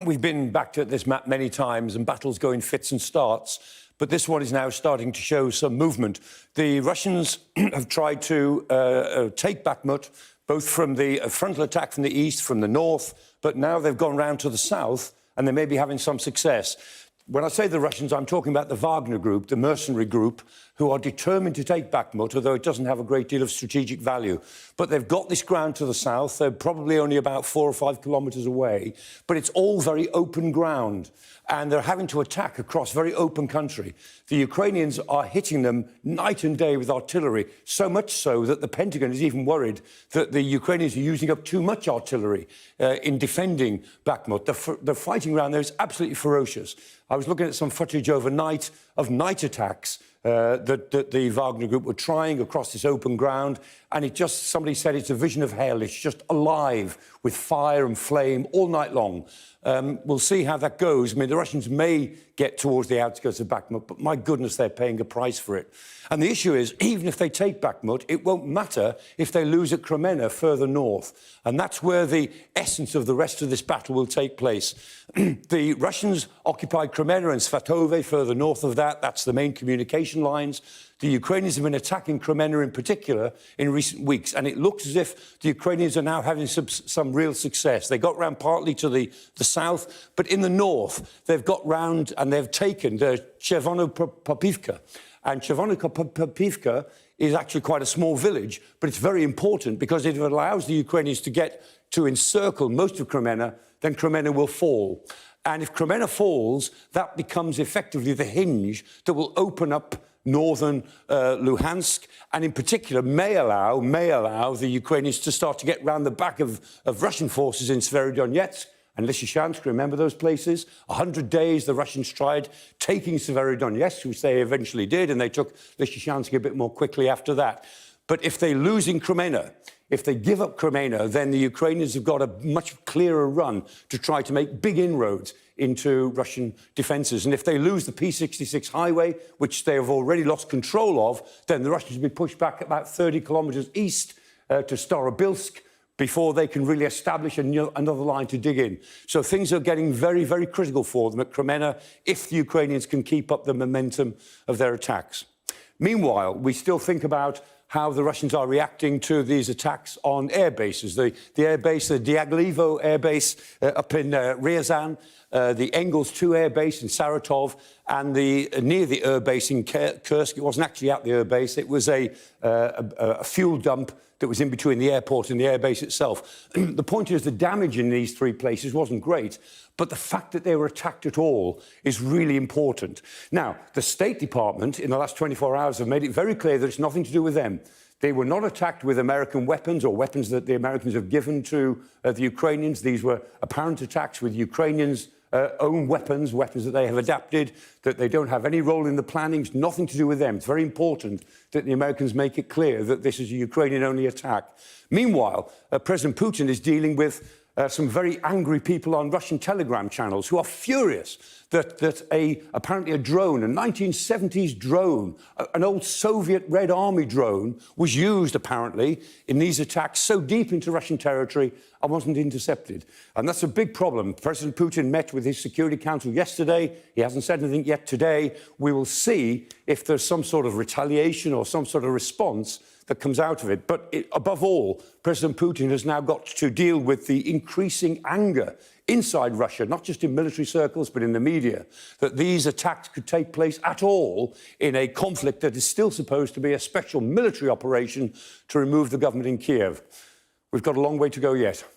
We've been back at this map many times and battles go in fits and starts, but this one is now starting to show some movement. The Russians have tried to take Bakhmut, both from the frontal attack from the east, from the north, but now they've gone round to the south and they may be having some success. When I say the Russians, I'm talking about the Wagner group, the mercenary group, who are determined to take Bakhmut, although it doesn't have a great deal of strategic value. But they've got this ground to the south. They're probably only about 4 or 5 kilometres away. But it's all very open ground. And they're having to attack across very open country. The Ukrainians are hitting them night and day with artillery, so much so that the Pentagon is even worried that the Ukrainians are using up too much artillery in defending Bakhmut. The fighting around there is absolutely ferocious. I was looking at some footage overnight of night attacks that the Wagner group were trying across this open ground, and somebody said it's a vision of hell. It's just alive with fire and flame all night long. We'll see how that goes. I mean, the Russians may get towards the outskirts of Bakhmut, but my goodness, they're paying a price for it. And the issue is, even if they take Bakhmut, it won't matter if they lose at Kremenna further north. And that's where the essence of the rest of this battle will take place. The Russians occupied Kremenna and Svatove further north of that. That's the main communication lines. The Ukrainians have been attacking Kremenna in particular in recent weeks, and it looks as if the Ukrainians are now having some real success. They got round partly to the south, but in the north, they've got round and they've taken the Chervono-Popivka. And Chervono-Popivka is actually quite a small village, but it's very important because if it allows the Ukrainians to encircle most of Kremenna, then Kremenna will fall. And if Kremenna falls, that becomes effectively the hinge that will open up northern Luhansk, and in particular may allow the Ukrainians to start to get round the back of Russian forces in Severodonetsk and Lysychansk. Remember those places? 100 days the Russians tried taking Severodonetsk, which they eventually did, and they took Lysychansk a bit more quickly after that. But if they lose in Kremenna, if they give up Kremenna, then the Ukrainians have got a much clearer run to try to make big inroads into Russian defences. And if they lose the P-66 highway, which they have already lost control of, then the Russians will be pushed back about 30 kilometres east to Starobilsk before they can really establish another line to dig in. So things are getting very, very critical for them at Kremenna if the Ukrainians can keep up the momentum of their attacks. Meanwhile, we still think about how the Russians are reacting to these attacks on air bases. The air base, the Diaghilevo air base up in Ryazan, the Engels 2 air base in Saratov, and near the air base in Kursk. It wasn't actually at the air base. It was a fuel dump that was in between the airport and the air base itself. The point is the damage in these 3 places wasn't great, but the fact that they were attacked at all is really important. Now, the State Department in the last 24 hours have made it very clear that it's nothing to do with them. They were not attacked with American weapons or weapons that the Americans have given to the Ukrainians. These were apparent attacks with Ukrainians' own weapons that they have adapted, that they don't have any role in the planning. It's nothing to do with them. It's very important that the Americans make it clear that this is a Ukrainian-only attack. Meanwhile, President Putin is dealing with some very angry people on Russian Telegram channels who are furious that apparently a drone, a 1970s drone, an old Soviet Red Army drone, was used apparently in these attacks so deep into Russian territory and wasn't intercepted. And that's a big problem. President Putin met with his Security Council yesterday. He hasn't said anything yet today. We will see if there's some sort of retaliation or some sort of response that comes out of it. But above all, President Putin has now got to deal with the increasing anger inside Russia, not just in military circles, but in the media, that these attacks could take place at all in a conflict that is still supposed to be a special military operation to remove the government in Kiev. We've got a long way to go yet.